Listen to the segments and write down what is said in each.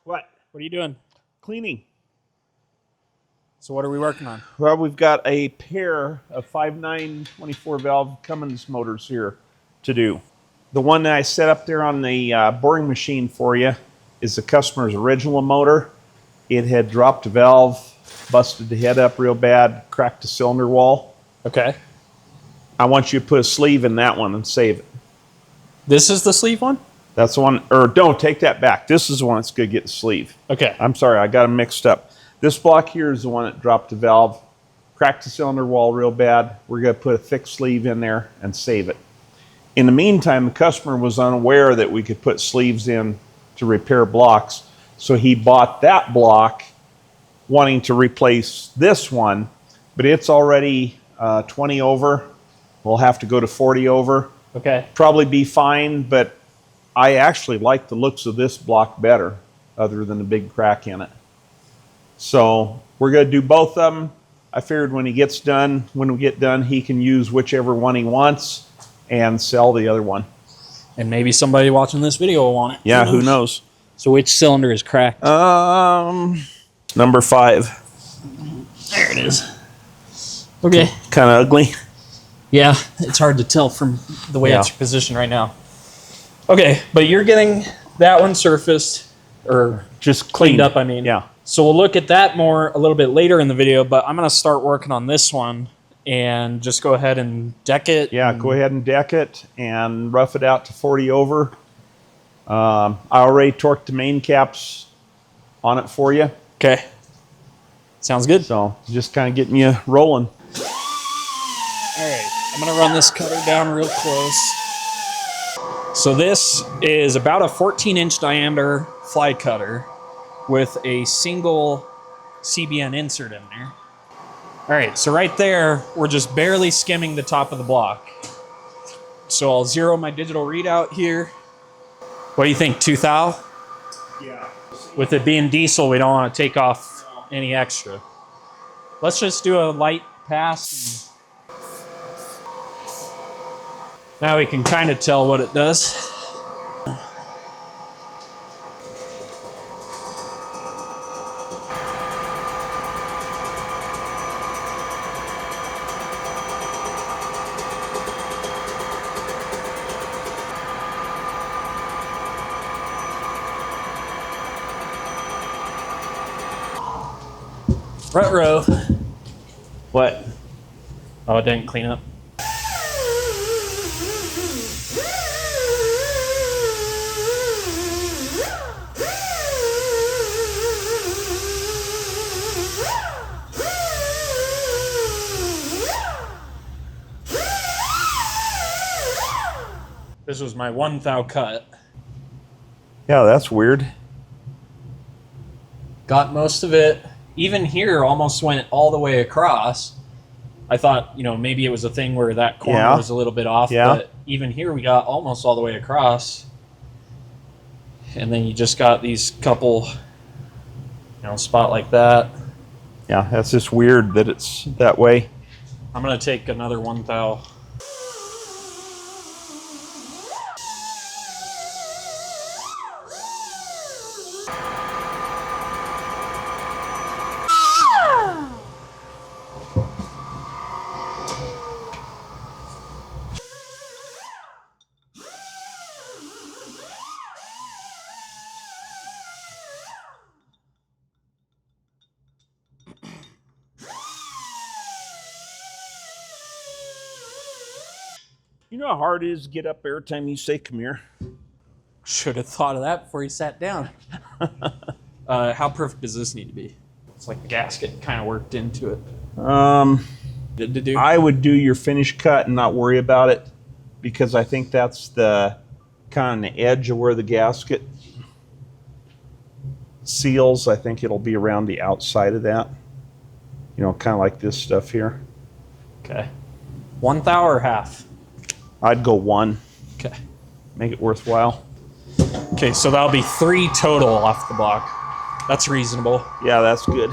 What? What are you doing? Cleaning. So what are we working on? Well, we've got a pair of 5.9 24-valve Cummins motors here to do. The one that I set up there on the boring machine for you is the customer's original motor. It had dropped a valve, busted the head up real bad, cracked the cylinder wall. Okay. I want you to put a sleeve in that one and save it. This is the sleeve one? That's the one, or don't, take that back. This is the one that's going to get the sleeve. Okay. I'm sorry, I got them mixed up. This block here is the one that dropped the valve, cracked the cylinder wall real bad. We're going to put a thick sleeve in there and save it. In the meantime, the customer was unaware that we could put sleeves in to repair blocks, so he bought that block wanting to replace this one, but it's already 20 over. We'll have to go to 40 over. Okay. Probably be fine, but I actually like the looks of this block better, other than the big crack in it. So we're going to do both of them. I figured when we get done, he can use whichever one he wants and sell the other one. And maybe somebody watching this video will want it. Yeah, who knows? So which cylinder is cracked? Number 5. There it is. Okay. Kind of ugly. Yeah, it's hard to tell from the way it's positioned right now. Okay, but you're getting that one surfaced, or just cleaned up, I mean. Yeah. So we'll look at that more a little bit later in the video, but I'm going to start working on this one and just go ahead and deck it. Yeah, go ahead and deck it and rough it out to 40 over. I already torqued the main caps on it for you. Okay. Sounds good. So just kind of getting you rolling. All right, I'm going to run this cutter down real close. So this is about a 14-inch diameter fly cutter with a single CBN insert in there. All right, so right there, we're just barely skimming the top of the block. So I'll zero my digital readout here. What do you think, 2 thou? Yeah. With it being diesel, we don't want to take off any extra. Let's just do a light pass. Now we can kind of tell what it does. Front row. What? Oh, it didn't clean up. This was my 1 thou cut. Yeah, that's weird. Got most of it. Even here, almost went all the way across. I thought, maybe it was a thing where that corner was a little bit off, but even here we got almost all the way across. And then you just got these couple, spot like that. Yeah, that's just weird that it's that way. I'm going to take another 1 thou. You know how hard it is to get up every time you say come here? Should have thought of that before you sat down. How perfect does this need to be? It's like the gasket kind of worked into it. Good to do. I would do your finish cut and not worry about it, because I think that's the kind of the edge of where the gasket seals. I think it'll be around the outside of that. Kind of like this stuff here. Okay. 1 thou or half? I'd go 1. Okay. Make it worthwhile. Okay, so that'll be 3 total off the block. That's reasonable. Yeah, that's good.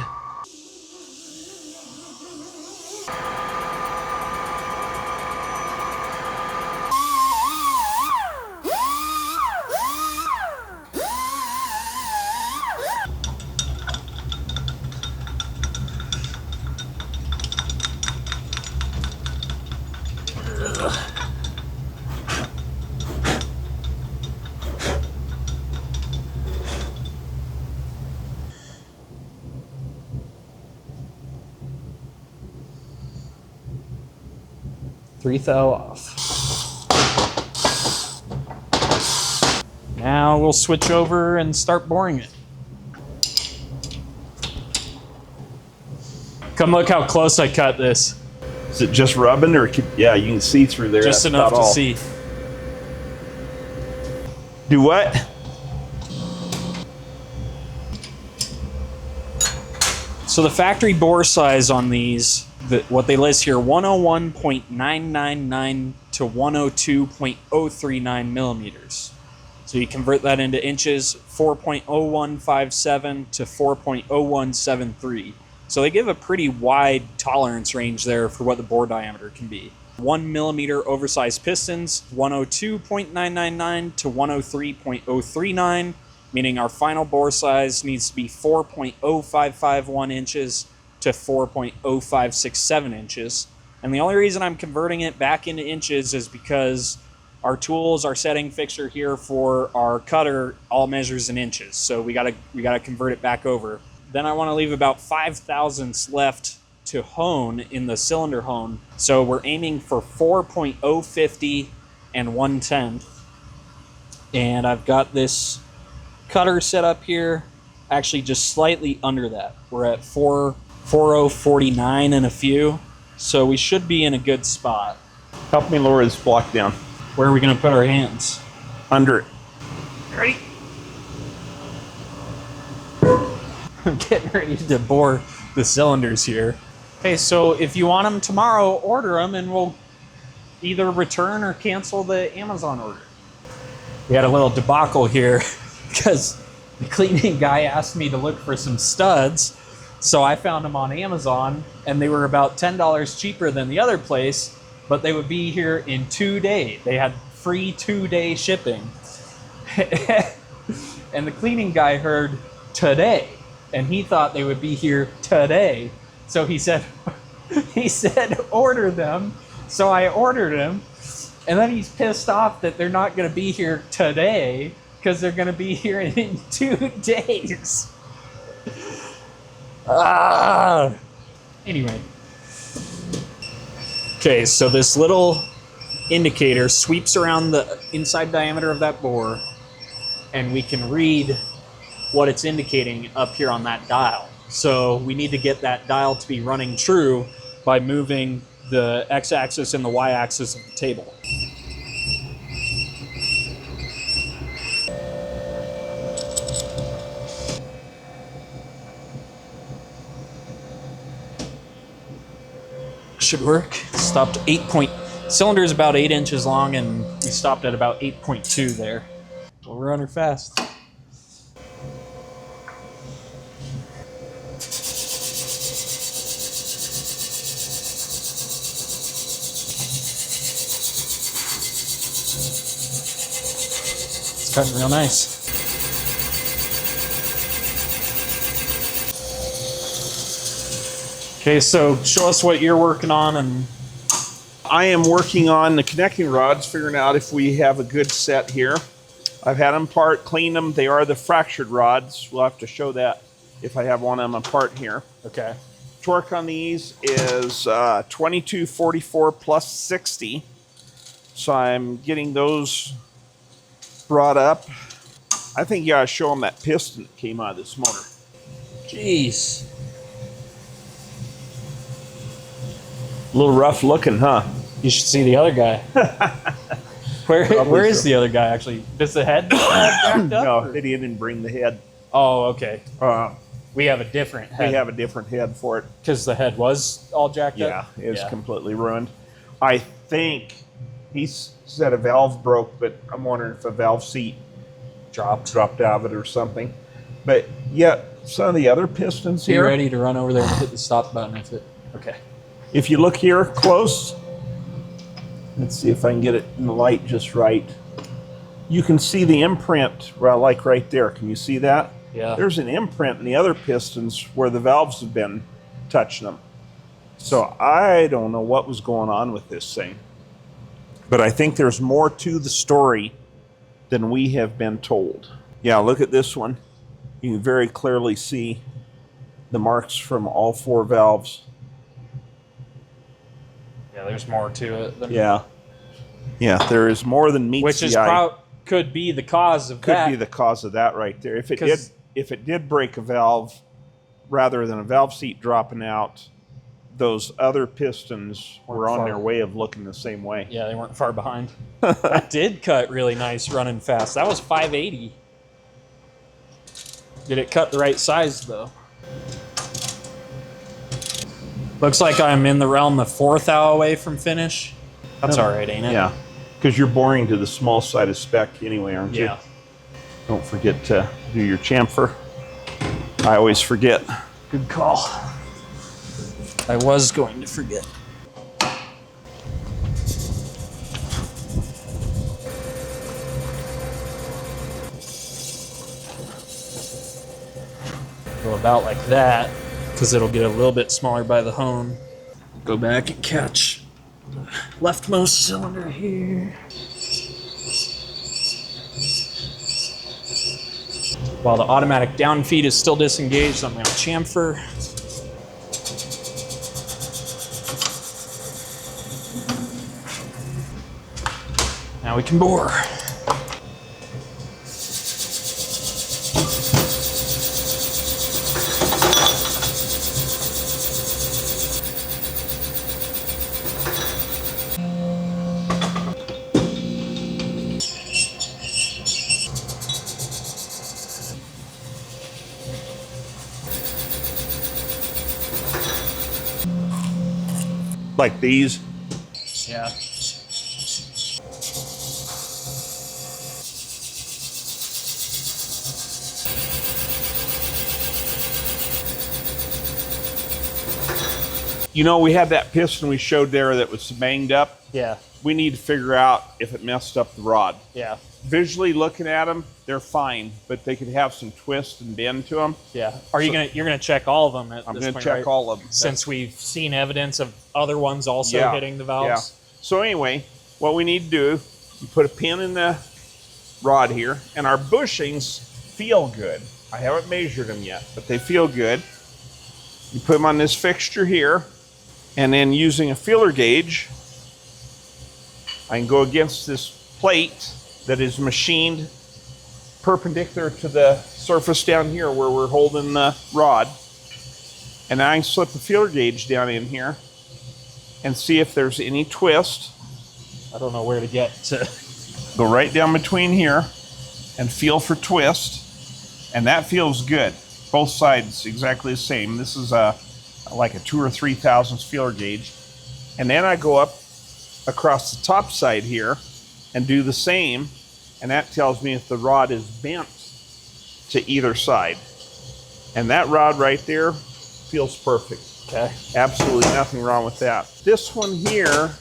3 thou off. Now we'll switch over and start boring it. Come look how close I cut this. Is it just rubbing, or yeah, you can see through there? Just That's enough about to all. see. Do what? So the factory bore size on these, what they list here, 101.999 to 102.039 millimeters. So you convert that into inches, 4.0157 to 4.0173. So they give a pretty wide tolerance range there for what the bore diameter can be. 1 millimeter oversized pistons, 102.999 to 103.039, meaning our final bore size needs to be 4.0551 inches to 4.0567 inches. And the only reason I'm converting it back into inches is because our tools, our setting fixture here for our cutter all measures in inches. So we gotta convert it back over. Then I want to leave about 5 thousandths left to hone in the cylinder hone. So we're aiming for 4.050 and 1/10. And I've got this cutter set up here, actually just slightly under that. We're at 4.049 and a few. So we should be in a good spot. Help me lower this block down. Where are we gonna put our hands? Under it. Ready? I'm getting ready to bore the cylinders here. Okay, so if you want them tomorrow, order them and we'll either return or cancel the Amazon order. We had a little debacle here because the cleaning guy asked me to look for some studs. So I found them on Amazon and they were about $10 cheaper than the other place, but they would be here in 2 days. They had free 2-day shipping. And the cleaning guy heard today, and he thought they would be here today. So he said order them. So I ordered them, and then he's pissed off that they're not going to be here today because they're going to be here in 2 days. Anyway. Okay, so this little indicator sweeps around the inside diameter of that bore, and we can read what it's indicating up here on that dial. So we need to get that dial to be running true by moving the x-axis and the y-axis of the table. Should work. Stopped cylinder is about 8 inches long, and we stopped at about 8.2 there. We'll run her fast. It's cutting real nice. Okay, so show us what you're working on. And I am working on the connecting rods, figuring out if we have a good set here. I've had them apart, cleaned them. They are the fractured rods. We'll have to show that if I have one of them apart here. okay. Torque on these is 2244 plus 60. So I'm getting those brought up. I think you gotta show them that piston that came out of this motor. Jeez. A little rough looking, huh? You should see the other guy. Where is the other guy actually? Does the head jacked up? No, they didn't bring the head. Oh, okay. Uh, We have a different head. we have a different head for it. Because the head was all jacked Yeah, up? it's completely ruined. I think he said a valve broke, but I'm wondering if a valve seat dropped out of it or something. But yeah, some of the other pistons So here. you ready to run over there and hit the stop button if it... Okay. If you look here close, let's see if I can get it in the light just right. You can see the imprint, like right there. Can you see that? Yeah. There's an imprint in the other pistons where the valves have been touching them. So I don't know what was going on with this thing. But I think there's more to the story than we have been told. Yeah, look at this one. You can very clearly see the marks from all 4 valves. Yeah, there's more to it than Yeah. Yeah, there is more than meets which the is eye. could be the cause of Could that. be the cause of that right there. If Because- it did break a valve, rather than a valve seat dropping out, those other pistons were on their way of looking the same way. Yeah, they weren't far behind. That did cut really nice running fast. That was 580. Did it cut the right size though? Looks like I'm in the realm of 4 thou away from finish. That's all right, ain't it? Yeah, because you're boring to the small side of spec anyway, aren't you? Yeah. Don't forget to do your chamfer. I always forget. Good call. I was going to forget. Go about like that, because it'll get a little bit smaller by the hone. Go back and catch the leftmost cylinder here. While the automatic down feed is still disengaged, I'm going to chamfer. Now we can bore. Like these. Yeah. You know, we had that piston we showed there that was banged up. Yeah. We need to figure out if it messed up the rod. Yeah. Visually looking at them, they're fine, but they could have some twist and bend to them. Yeah. Are you you're gonna check all of them at I'm this going to point, check right? all of them. Since we've seen evidence of other ones also Yeah. hitting the valves. Yeah. So anyway, what we need to do, you put a pin in the rod here, and our bushings feel good. I haven't measured them yet, but they feel good. You put them on this fixture here, and then using a feeler gauge, I can go against this plate that is machined perpendicular to the surface down here where we're holding the rod. And I can slip the feeler gauge down in here and see if there's any twist. I don't know where to get to. Go right down between here and feel for twist. And that feels good. Both sides exactly the same. This is like a 2 or 3 thousandths feeler gauge. And then I go up across the top side here and do the same. And that tells me if the rod is bent to either side. And that rod right there feels perfect. Okay. Absolutely nothing wrong with that. This one here,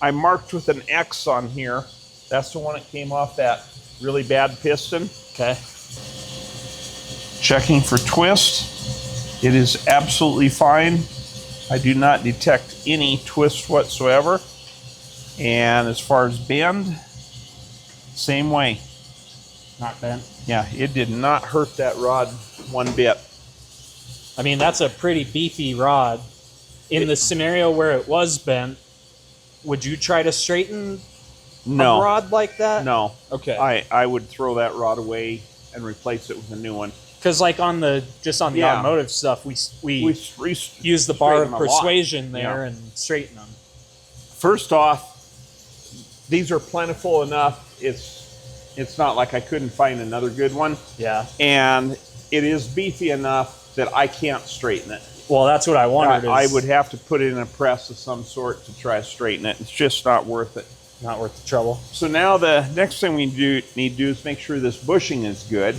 I marked with an X on here. That's the one that came off that really bad piston. Okay. Checking for twist. It is absolutely fine. I do not detect any twist whatsoever. And as far as bend, same way. Not bent. Yeah, it did not hurt that rod one bit. I mean, that's a pretty beefy rod. In the scenario where it was bent, would you try to straighten No. a rod like that? No. Okay. I would throw that rod away and replace it with a new one. Because like on the Yeah. automotive stuff, we We use the bar of straighten them a lot. persuasion there Yeah. and straighten them. First off, these are plentiful enough. It's not like I couldn't find another good one. Yeah. And it is beefy enough that I can't straighten it. Well, that's what I wondered. I is would have to put it in a press of some sort to try to straighten it. It's just not worth it. not worth the trouble. So now the next thing we need to do is make sure this bushing is good.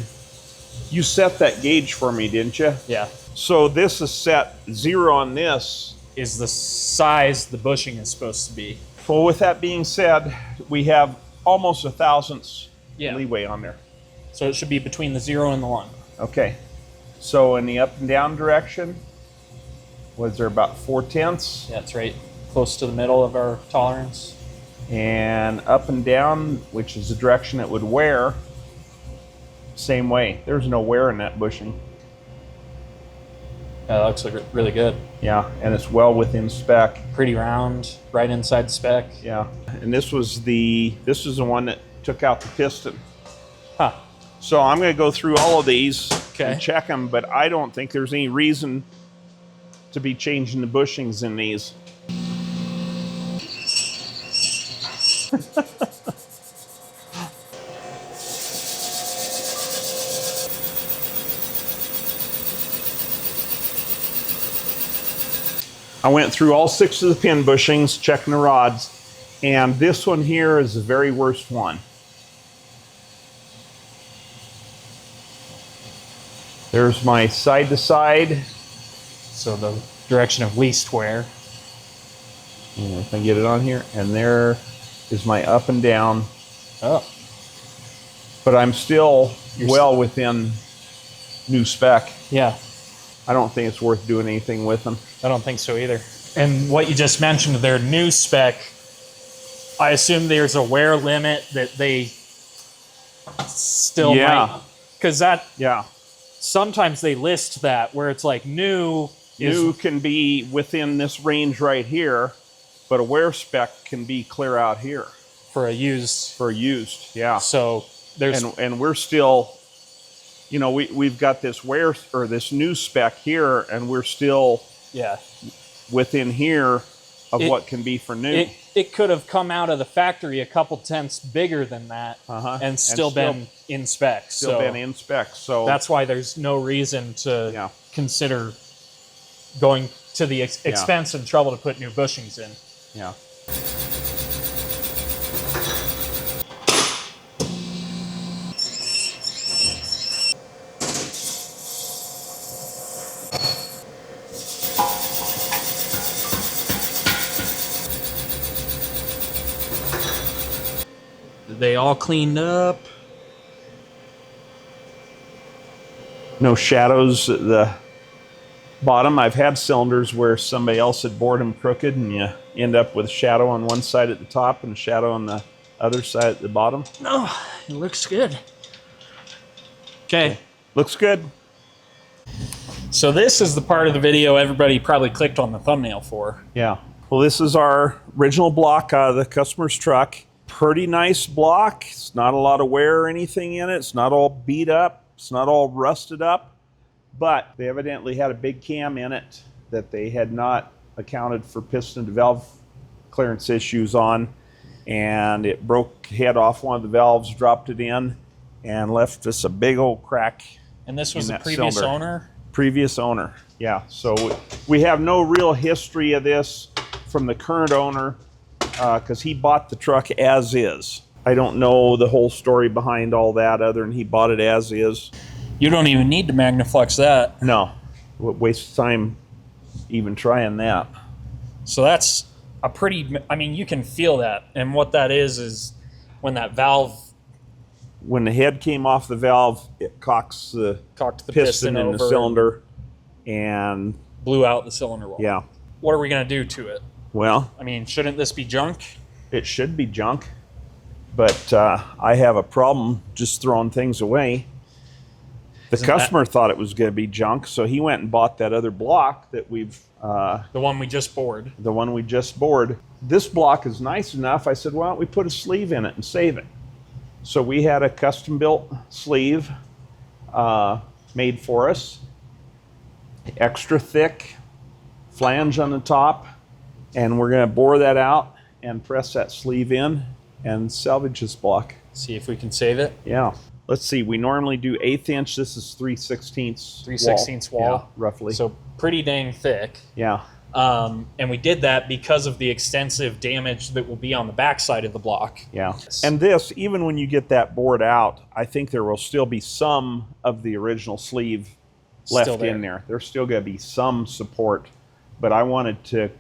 You set that gauge for me, didn't you? Yeah. So this is set 0 on this. Is the size the bushing is supposed to be. Well, with that being said, we have almost 1,000ths Yeah. leeway on there. So it should be between the 0 and the 1. Okay. So in the up and down direction, was there about 4/10? Yeah, it's right close to the middle of our tolerance. And up and down, which is the direction it would wear, same way. There's no wear in that bushing. Yeah, that looks like really good. Yeah, and it's well within spec. Pretty round, right inside spec. Yeah, and this is the one that took out the piston. Huh. So I'm going to go through all of these Okay. and check them, but I don't think there's any reason to be changing the bushings in these. I went through all 6 of the pin bushings, checking the rods, and this one here is the very worst one. There's my side to side. So the direction of least wear. If I get it on here, and there is my up and down. Oh. But I'm still well within new spec. Yeah. I don't think it's worth doing anything with them. I don't think so either. And what you just mentioned, their new spec, I assume there's a wear limit that they still might. Because that, sometimes they list that where it's like new can be within this range right here, but a wear spec can be clear out here. For a used. Yeah. So there's... And we're still, you know, we've got this wear, or this new spec here, and we're still within here of what can be for new. It could have come out of the factory a couple tenths bigger than that and still been in spec. So that's why there's no reason to consider going to the expense and trouble to put new bushings in. Yeah. They all cleaned up. No shadows at the bottom. I've had cylinders where somebody else had bored them crooked, and you end up with a shadow on one side at the top and a shadow on the other side at the bottom. No, it looks good. Okay. Looks good. So this is the part of the video everybody probably clicked on the thumbnail for. Yeah. Well, this is our original block out of the customer's truck. Pretty nice block. It's not a lot of wear or anything in it. It's not all beat up. It's not all rusted up. But they evidently had a big cam in it that they had not accounted for piston to valve clearance issues on. And it broke head off one of the valves, dropped it in, and left us a big old crack. And this was the previous owner? Previous owner, yeah. So we have no real history of this from the current owner because he bought the truck as is. I don't know the whole story behind all that other than he bought it as is. You don't even need to Magnaflux that. No, waste of time even trying that. So that's a pretty, I mean, you can feel that. And what that is when that valve... When the head came off the valve, it cocked the piston in the cylinder and blew out the cylinder wall. Yeah. What are we going to do to it? Well, I mean, shouldn't this be junk? It should be junk, but I have a problem just throwing things away. The customer thought it was going to be junk, so he went and bought that other block that we've... the one we just bored. The one we just bored. This block is nice enough. I said, why don't we put a sleeve in it and save it? So we had a custom-built sleeve made for us. Extra thick, flange on the top. And we're going to bore that out and press that sleeve in and salvage this block. See if we can save it. Yeah. Let's see. We normally do 1/8 inch. This is 3/16 3/16 wall. Yeah, roughly. So pretty dang thick. Yeah. And we did that because of the extensive damage that will be on the backside of the block. Yeah. And this, even when you get that bored out, I think there will still be some of the original sleeve left in there. There's still going to be some support, but I wanted to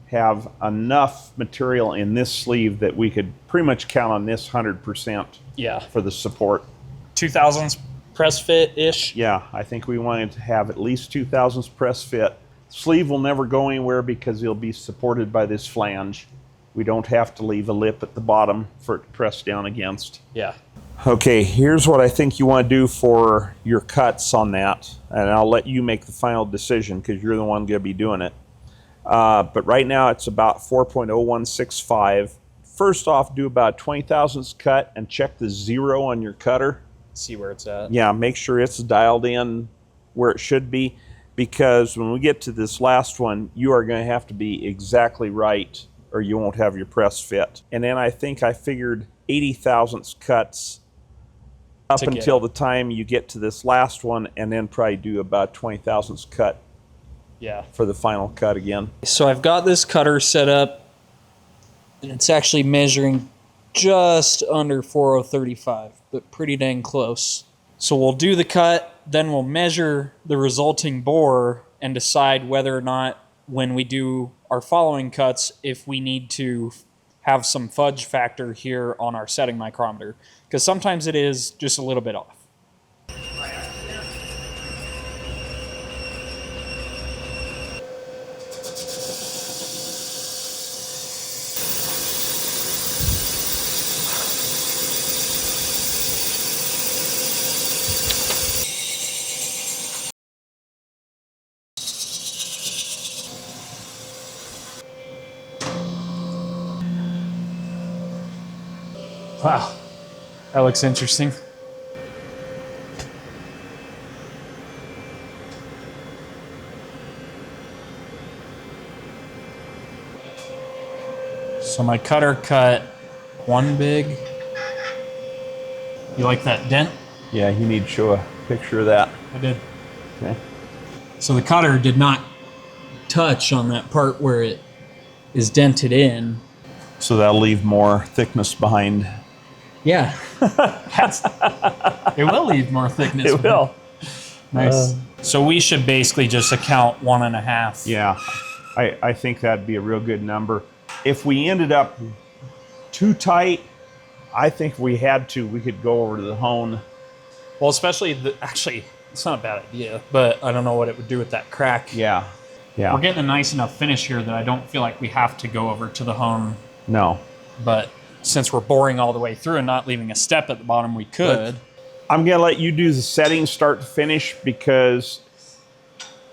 have enough material in this sleeve that we could pretty much count on this 100% for the support. 2000s press fit-ish? Yeah, I think we wanted to have at least 2000s press fit. Sleeve will never go anywhere because it'll be supported by this flange. We don't have to leave a lip at the bottom for it to press down against. Yeah. Okay, here's what I think you want to do for your cuts on that, and I'll let you make the final decision because you're the one going to be doing it. But right now it's about 4.0165. First off, do about 20 thousandths cut and check the zero on your cutter. See where it's at. Yeah, make sure it's dialed in where it should be, because when we get to this last one, you are going to have to be exactly right or you won't have your press fit. And then I think I figured 80 thousandths cuts up until the time you get to this last one, and then probably do about 20 thousandths cut. Yeah. For the final cut again. So I've got this cutter set up, and it's actually measuring just under 4035, but pretty dang close. So we'll do the cut, then we'll measure the resulting bore and decide whether or not, when we do our following cuts, if we need to have some fudge factor here on our setting micrometer, because sometimes it is just a little bit off. Wow, that looks interesting. So my cutter cut one big. You like that dent? Yeah, you need to show a picture of that. I did. Okay. So the cutter did not touch on that part where it is dented in. So that'll leave more thickness behind. Yeah. It will leave more thickness. It will. Nice. So we should basically just account 1.5. Yeah, I think that'd be a real good number. If we ended up too tight, I think if we had to, we could go over to the hone. Well, especially, actually, it's not a bad idea, but I don't know what it would do with that crack. Yeah, yeah. We're getting a nice enough finish here that I don't feel like we have to go over to the hone. No. But since we're boring all the way through and not leaving a step at the bottom, we could. I'm going to let you do the settings start to finish, because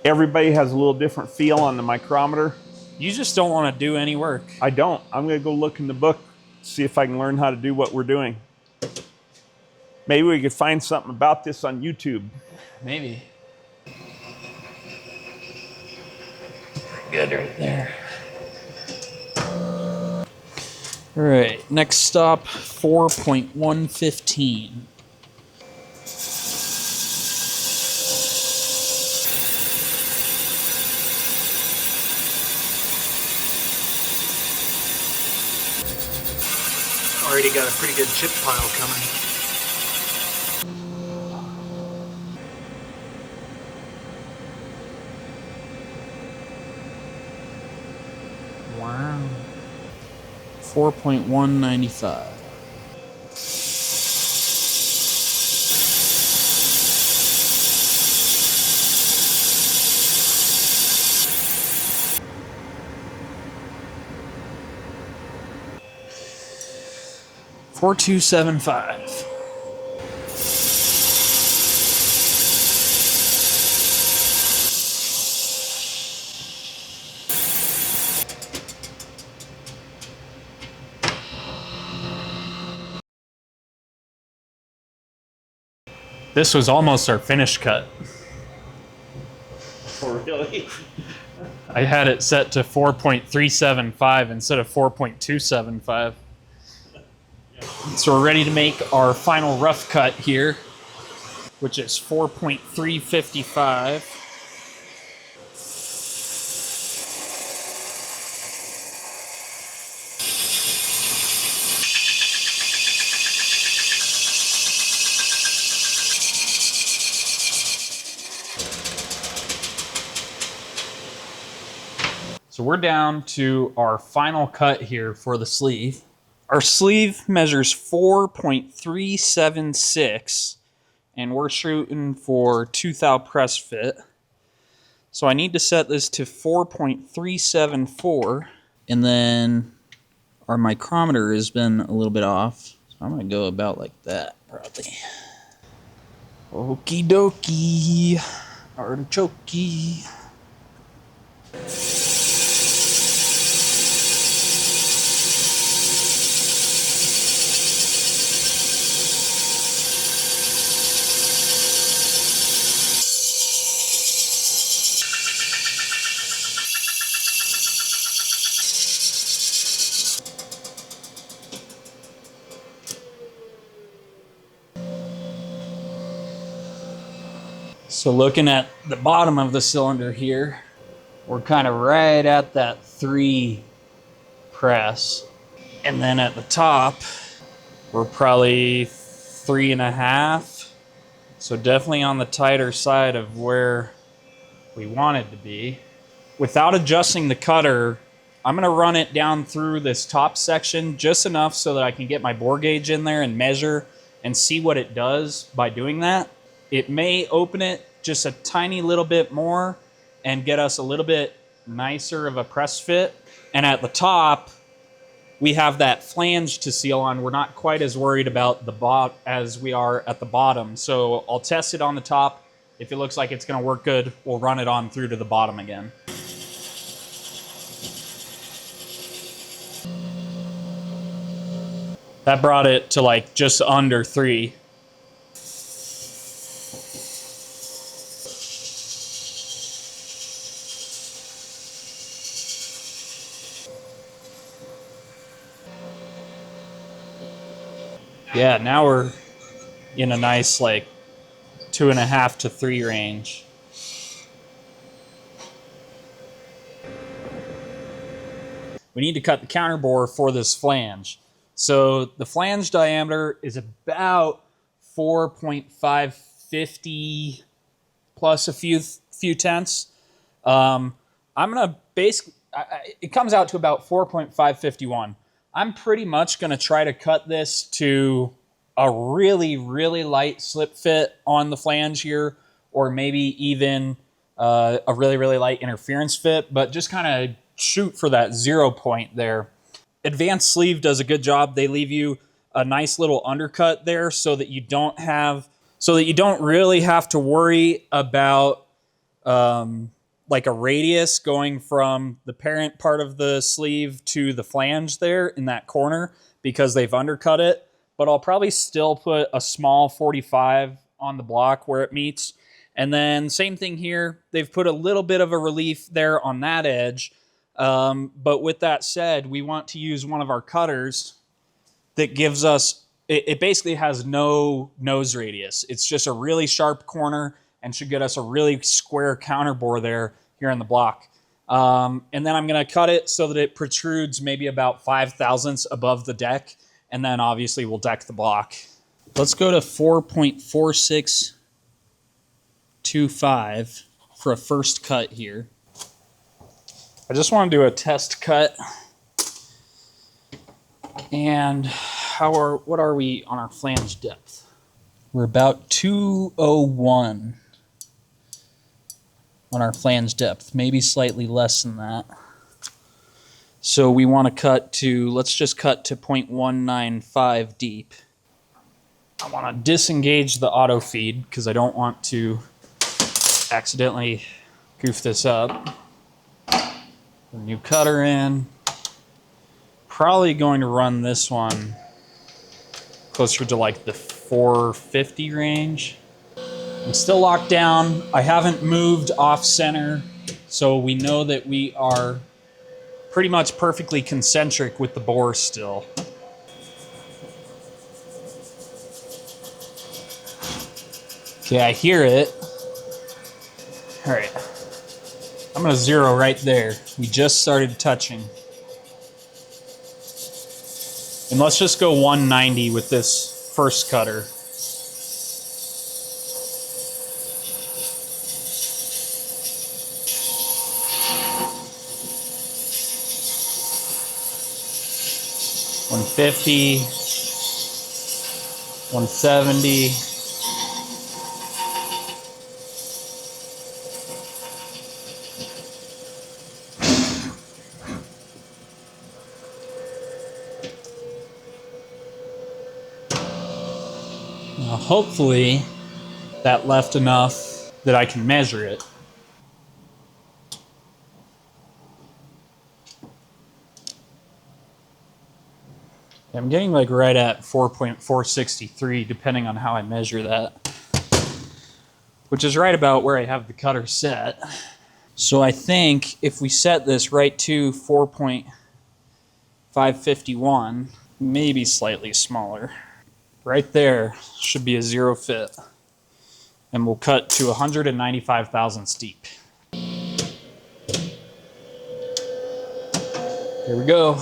everybody has a little different feel on the micrometer. You just don't want to do any work. I don't. I'm going to go look in the book, see if I can learn how to do what we're doing. Maybe we could find something about this on YouTube. Maybe. Good right there. All right, next stop, 4.115. Already got a pretty good chip pile coming. Wow. 4.195. $4.275. This was almost our finished cut. Oh, really? I had it set to 4.375 instead of 4.275. So we're ready to make our final rough cut here, which is 4.355. So we're down to our final cut here for the sleeve. Our sleeve measures 4.376, and we're shooting for 2 thou press fit. So I need to set this to 4.374, and then our micrometer has been a little bit off. I'm gonna go about like that, probably. Okie dokie. Artichokey. So looking at the bottom of the cylinder here, we're kind of right at that 3 press. And then at the top, we're probably 3.5. So definitely on the tighter side of where we want it to be. Without adjusting the cutter, I'm gonna run it down through this top section just enough so that I can get my bore gauge in there and measure and see what it does by doing that. It may open it just a tiny little bit more and get us a little bit nicer of a press fit. And at the top, we have that flange to seal on. We're not quite as worried about the bot as we are at the bottom. So I'll test it on the top. If it looks like it's gonna work good, we'll run it on through to the bottom again. That brought it to like just under 3. Yeah, now we're in a nice like 2.5 to 3 range. We need to cut the counterbore for this flange. So the flange diameter is about 4.550 plus a few tenths. I'm gonna basically, it comes out to about 4.551. I'm pretty much gonna try to cut this to a really, really light slip fit on the flange here, or maybe even a really, really light interference fit, but just kind of shoot for that 0 point there. Advanced Sleeve does a good job. They leave you a nice little undercut there so that you don't really have to worry about like a radius going from the parent part of the sleeve to the flange there in that corner because they've undercut it. But I'll probably still put a small 45 on the block where it meets. And then same thing here. They've put a little bit of a relief there on that edge. But with that said, we want to use one of our cutters that gives us, it basically has no nose radius. It's just a really sharp corner and should get us a really square counterbore there here in the block. And then I'm going to cut it so that it protrudes maybe about 5 thousandths above the deck. And then obviously we'll deck the block. Let's go to 4.4625 for a first cut here. I just want to do a test cut. And what are we on our flange depth? We're about 201 on our flange depth, maybe slightly less than that. So we want to cut to, let's just cut to 0.195 deep. I want to disengage the auto feed because I don't want to accidentally goof this up. A new cutter in. Probably going to run this one closer to like the 450 range. I'm still locked down. I haven't moved off center, so we know that we are pretty much perfectly concentric with the bore still. Okay, I hear it. All right. I'm gonna zero right there. We just started touching. And let's just go 190 with this first cutter. $150, $170. Now, hopefully that left enough that I can measure it. I'm getting like right at 4.463 depending on how I measure that, which is right about where I have the cutter set. So I think if we set this right to 4.551, maybe slightly smaller, right there should be a zero fit. And we'll cut to 195 thousandths deep. Here we go.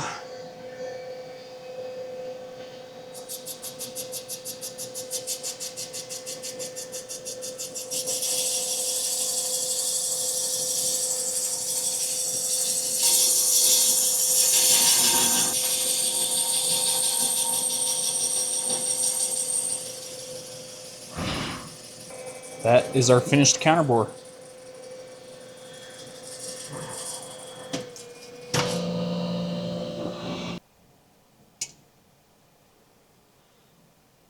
That is our finished counterbore.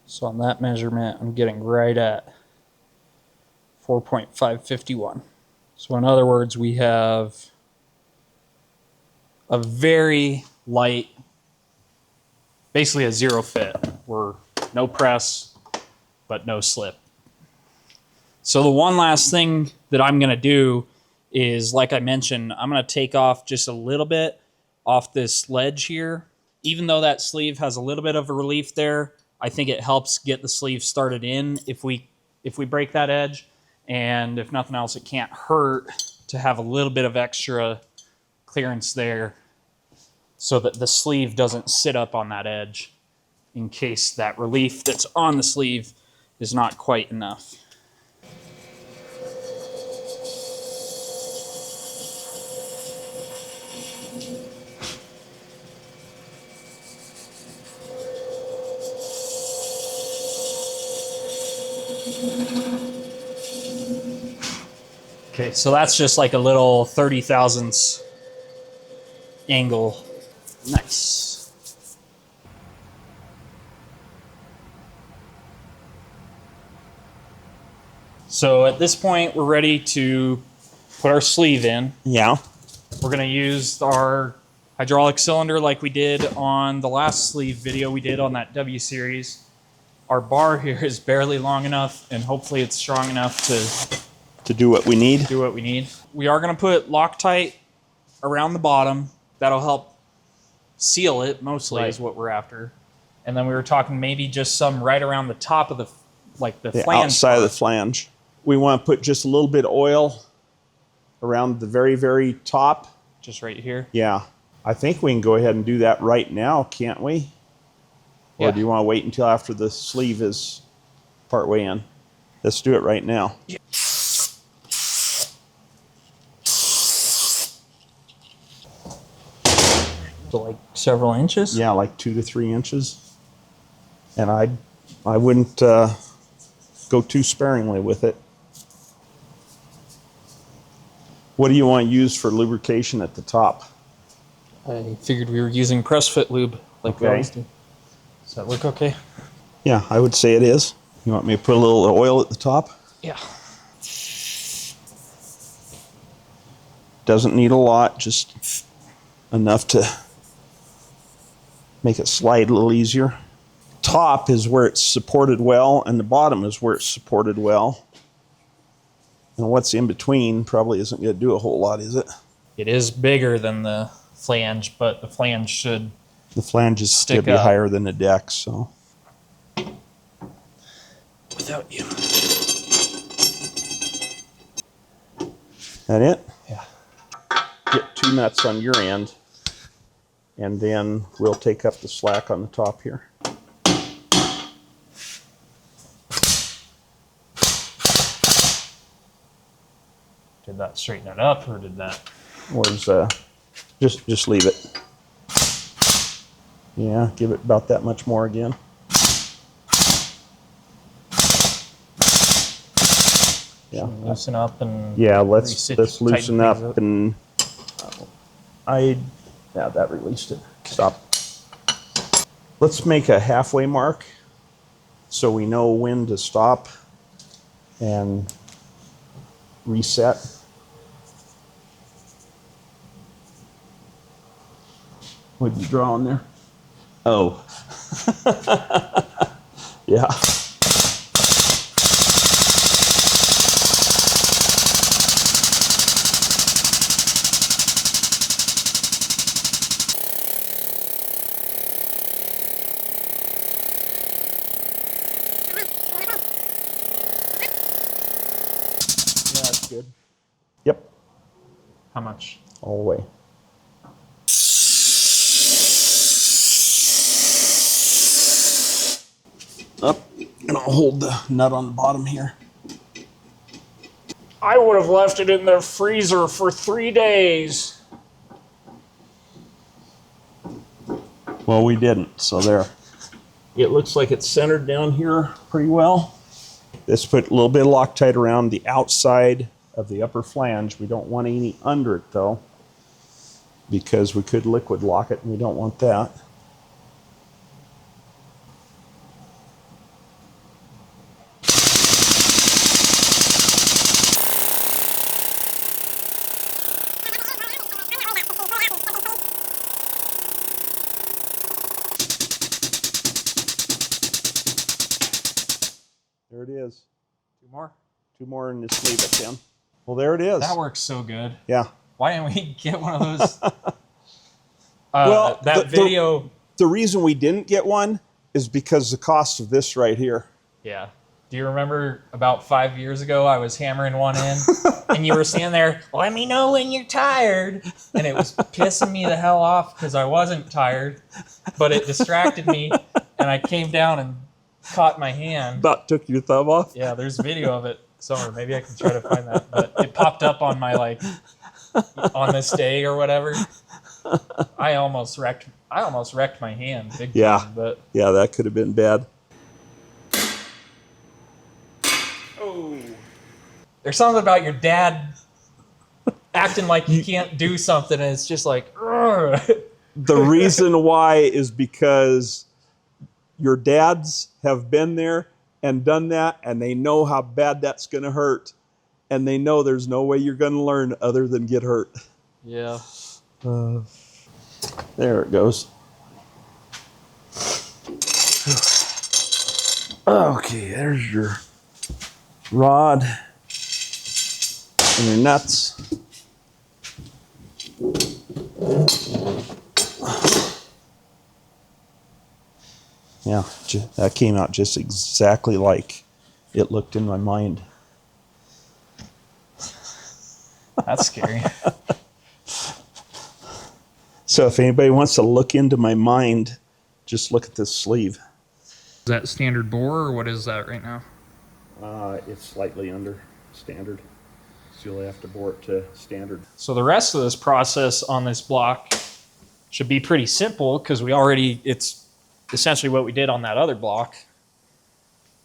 So on that measurement, I'm getting right at 4.551. So in other words, we have a very light, basically a zero fit. We're no press, but no slip. So the one last thing that I'm going to do is, like I mentioned, I'm going to take off just a little bit off this ledge here. Even though that sleeve has a little bit of a relief there, I think it helps get the sleeve started in if we break that edge. And if nothing else, it can't hurt to have a little bit of extra clearance there so that the sleeve doesn't sit up on that edge in case that relief that's on the sleeve is not quite enough. Okay, so that's just like a little 30 thousandths angle. Nice. So at this point, we're ready to put our sleeve in. Yeah. We're going to use our hydraulic cylinder like we did on the last sleeve video we did on that W series. Our bar here is barely long enough, and hopefully it's strong enough To do what we need. do what we need. We are going to put Loctite around the bottom. That'll help seal it, mostly, Right. is what we're after. And then we were talking maybe just some right around the top of the The flange outside of the part. flange. We want to put just a little bit of oil around the very, very top. Just right here. Yeah. I think we can go ahead and do that right now, can't we? Or Yeah. do you want to wait until after the sleeve is partway in? Let's do it right now. Yeah. So like several inches? Yeah, like 2 to 3 inches. And I wouldn't go too sparingly with it. What do you want to use for lubrication at the top? I figured we were using press fit lube like we Okay. always do. Does that look okay? Yeah, I would say it is. You want me to put a little oil at the top? Yeah. Doesn't need a lot, just enough to make it slide a little easier. Top is where it's supported well, and the bottom is where it's supported well. And what's in between probably isn't going to do a whole lot, is it? It is bigger than the flange, but the flange should The flange is still Stick be up. higher than the deck, so. without you. That it? Yeah. Get 2 nuts on your end, and then we'll take up the slack on the top here. Did that straighten it up, or did that? Where's just leave it. Yeah, give it about that much more again. Yeah. Loosen up and Yeah, let's tighten loosen things up and yeah, that released it. Stop. Let's make a halfway mark so we know when to stop and reset. What did you draw on there? Oh. Yeah. Yeah, that's good. Yep. How much? All the way. Up, and I'll hold the nut on the bottom here. I would have left it in the freezer for 3 days. Well, we didn't, so there. It looks like it's centered down here pretty well. Let's put a little bit of Loctite around the outside of the upper flange. We don't want any under it though, because we could liquid lock it and we don't want that. There it is. 2 more? 2 more and just leave it then. Well, there it is. That works so good. Yeah. Why didn't we get one of those? Well, that video. The reason we didn't get one is because the cost of this right here. Yeah. Do you remember about 5 years ago I was hammering one in and you were standing there, let me know when you're tired. And it was pissing me the hell off because I wasn't tired, but it distracted me and I came down and caught my hand. About took your thumb off? Yeah, there's video of it somewhere. Maybe I can try to find that. But it popped up on my, like, on this day or whatever. I almost wrecked my hand big time, but yeah, that could have been bad. oh, there's something about your dad acting like you can't do something, and it's just like, ugh. The reason why is because your dads have been there and done that, and they know how bad that's going to hurt, and they know there's no way you're going to learn other than get hurt. Yeah. There it goes. Okay, there's your rod and your nuts. Yeah, that came out just exactly like it looked in my mind. That's scary. So if anybody wants to look into my mind, just look at this sleeve. Is that standard bore, or what is that right now? It's slightly under standard, so you'll have to bore it to standard. So the rest of this process on this block should be pretty simple because it's essentially what we did on that other block.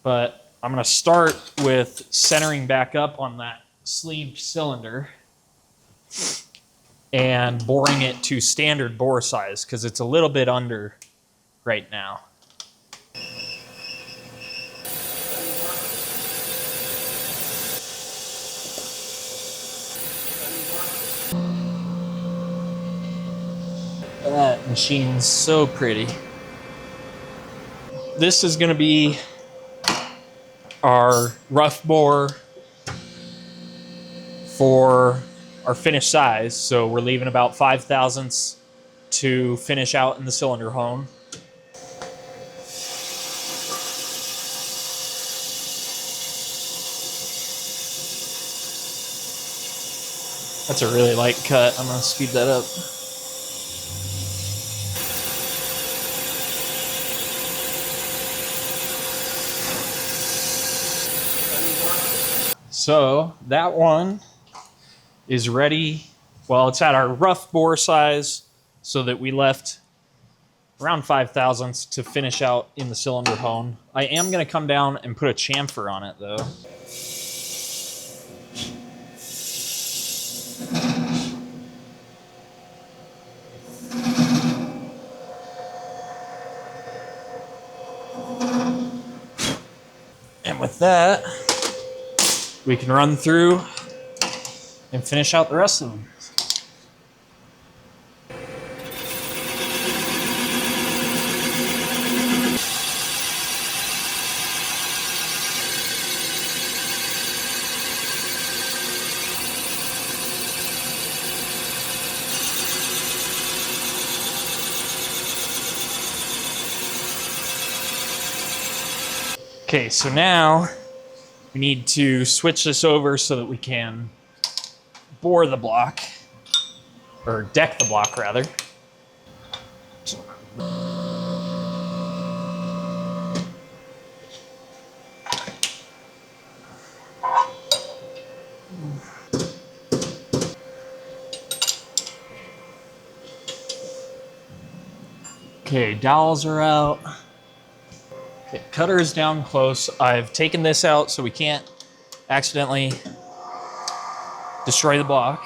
But I'm going to start with centering back up on that sleeved cylinder and boring it to standard bore size because it's a little bit under right now. That machine's so pretty. This is going to be our rough bore for our finish size. So we're leaving about 5 thousandths to finish out in the cylinder hone. That's a really light cut. I'm going to speed that up. So that one is ready. Well, it's at our rough bore size so that we left around 5 thousandths to finish out in the cylinder hone. I am going to come down and put a chamfer on it though. with that, we can run through and finish out the rest of them. Okay, so now we need to switch this over so that we can bore the block, or deck the block rather. Okay, dowels are out. Okay, cutter is down close. I've taken this out so we can't accidentally destroy the block.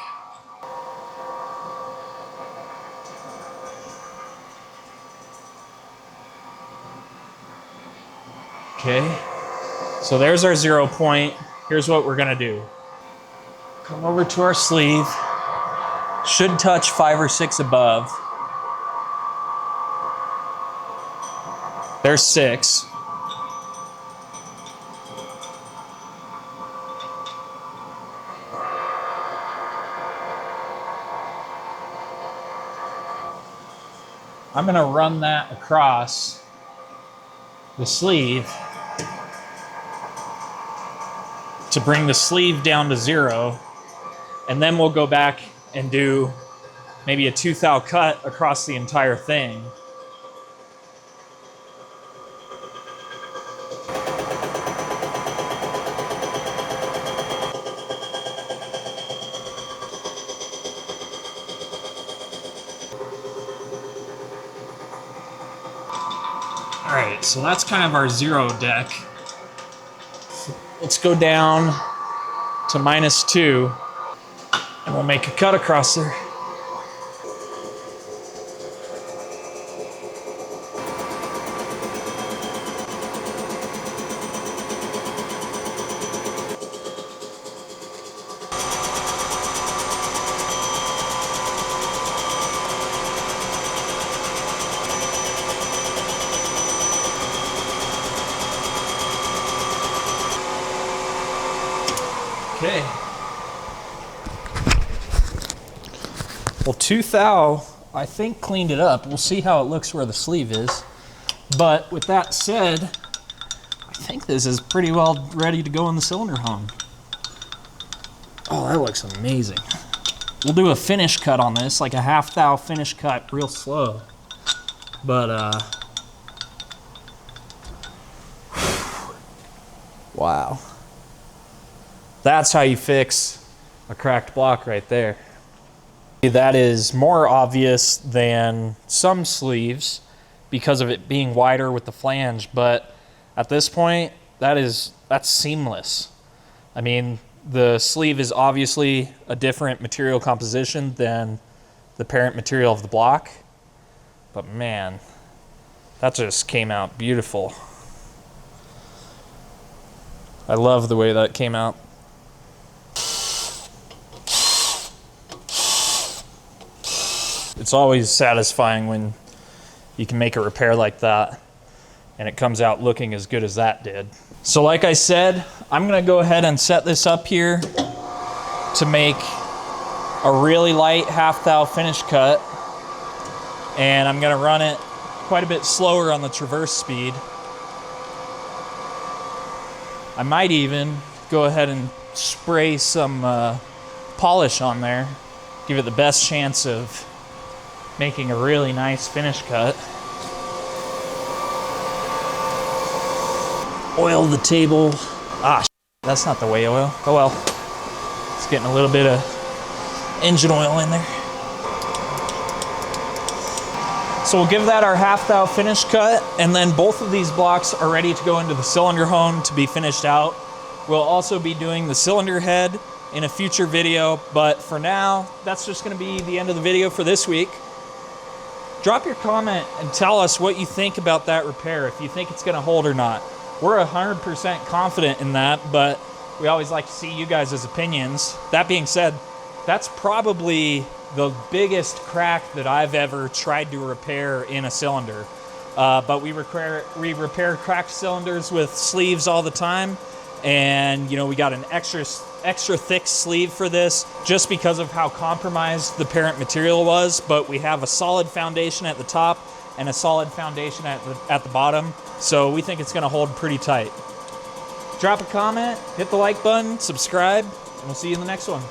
Okay, so there's our 0 point. Here's what we're gonna do. Come over to our sleeve. Should touch 5 or 6 above. There's 6. I'm gonna run that across the sleeve to bring the sleeve down to 0, and then we'll go back and do maybe a 2 thou cut across the entire thing. All right, so that's kind of our 0 deck. Let's go down to -2, and we'll make a cut across there. Okay. Well, 2 thou, I think, cleaned it up. We'll see how it looks where the sleeve is. But with that said, I think this is pretty well ready to go in the cylinder hung. Oh, that looks amazing. We'll do a finish cut on this, like a 1/2 thou finish cut, real slow. But, wow. That's how you fix a cracked block right there. That is more obvious than some sleeves because of it being wider with the flange, but at this point, that's seamless. I mean, the sleeve is obviously a different material composition than the parent material of the block, but man, that just came out beautiful. I love the way that came out. It's always satisfying when you can make a repair like that and it comes out looking as good as that did. So like I said, I'm gonna go ahead and set this up here to make a really light 1/2 thou finish cut, and I'm gonna run it quite a bit slower on the traverse speed. I might even go ahead and spray some polish on there, give it the best chance of making a really nice finish cut. Oil the table. That's not the way oil. Oh well. It's getting a little bit of engine oil in there. So we'll give that our 1/2 thou finish cut, and then both of these blocks are ready to go into the cylinder hone to be finished out. We'll also be doing the cylinder head in a future video, but for now, that's just gonna be the end of the video for this week. Drop your comment and tell us what you think about that repair, if you think it's gonna hold or not. we're 100% confident in that, but we always like to see you guys' opinions. That being said, that's probably the biggest crack that I've ever tried to repair in a cylinder. But we repair cracked cylinders with sleeves all the time, and you know, we got an extra thick sleeve for this just because of how compromised the parent material was. But we have a solid foundation at the top and a solid foundation at the bottom, so we think it's going to hold pretty tight. Drop a comment, hit the like button, subscribe, and we'll see you in the next one.